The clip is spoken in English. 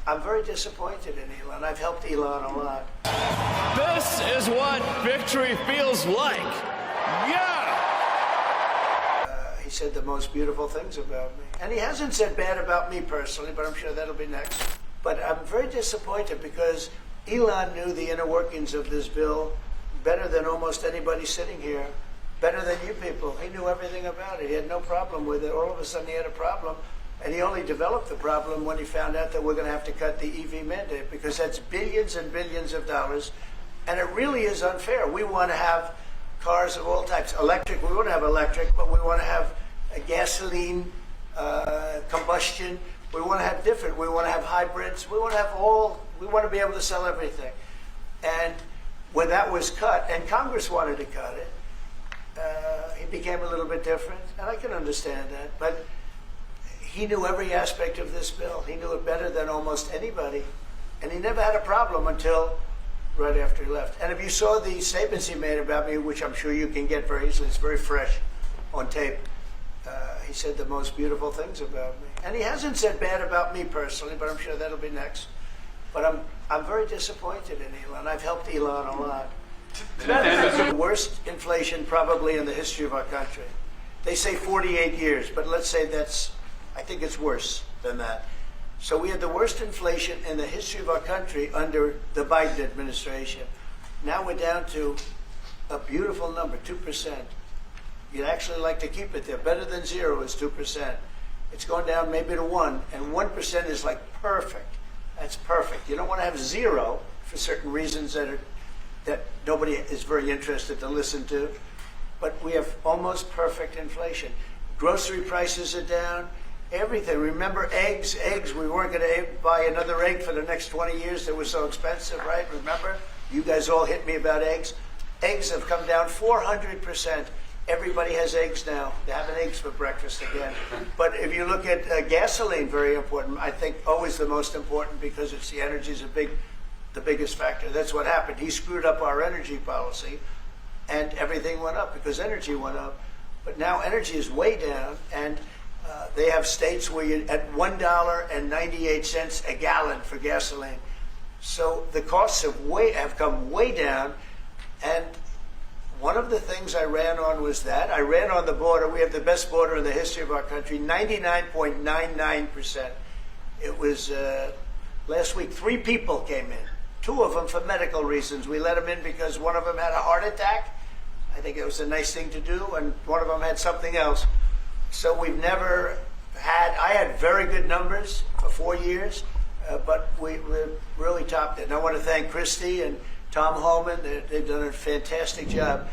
I'm very disappointed in Elon. I've helped Elon a lot. This is what victory feels like. Yeah! He said the most beautiful things about me. And he hasn't said bad about me personally, but I'm sure that'll be next. But I'm very disappointed because Elon knew the inner workings of this bill better than almost anybody sitting here, better than you people. He knew everything about it. He had no problem with it. All of a sudden he had a problem. And he only developed the problem when he found out that we're going to have to cut the EV mandate, because that's billions and billions of dollars. And it really is unfair. We want to have cars of all types. Electric, we want to have electric, but we want to have a gasoline, combustion. We want to have different. We want to have hybrids. We want to have all. We want to be able to sell everything. And when that was cut, and Congress wanted to cut it, it became a little bit different. And I can understand that. But he knew every aspect of this bill. He knew it better than almost anybody. And he never had a problem until right after he left. And if you saw the statements he made about me, which I'm sure you can get very easily, it's very fresh on tape, he said the most beautiful things about me. And he hasn't said bad about me personally, but I'm sure that'll be next. But I'm very disappointed in Elon. I've helped Elon a lot. The worst inflation probably in the history of our country. They say 48 years, but let's say I think it's worse than that. So we had the worst inflation in the history of our country under the Biden administration. Now we're down to a beautiful number, 2%. You'd actually like to keep it there. Better than zero is 2%. It's gone down maybe to 1%, and 1% is like perfect. That's perfect. You don't want to have zero for certain reasons that nobody is very interested to listen to. But we have almost perfect inflation. Grocery prices are down. Everything. Remember eggs? Eggs. We weren't going to buy another egg for the next 20 years. They were so expensive, right? Remember? You guys all hit me about eggs. Eggs have come down 400%. Everybody has eggs now. They're having eggs for breakfast again. But if you look at gasoline, very important. I think always the most important, because it's the energy is the biggest factor. That's what happened. He screwed up our energy policy, and everything went up because energy went up. But now energy is way down, and they have states where you're at $1.98 a gallon for gasoline. So the costs have come way down. And one of the things I ran on was that. I ran on the border. We have the best border in the history of our country, 99.99%. It was last week, 3 people came in, 2 of them for medical reasons. We let them in because one of them had a heart attack. I think it was a nice thing to do, and one of them had something else. So we've never I had very good numbers for 4 years, but we really topped it. And I want to thank Christie and Tom Holman. They've done a fantastic job.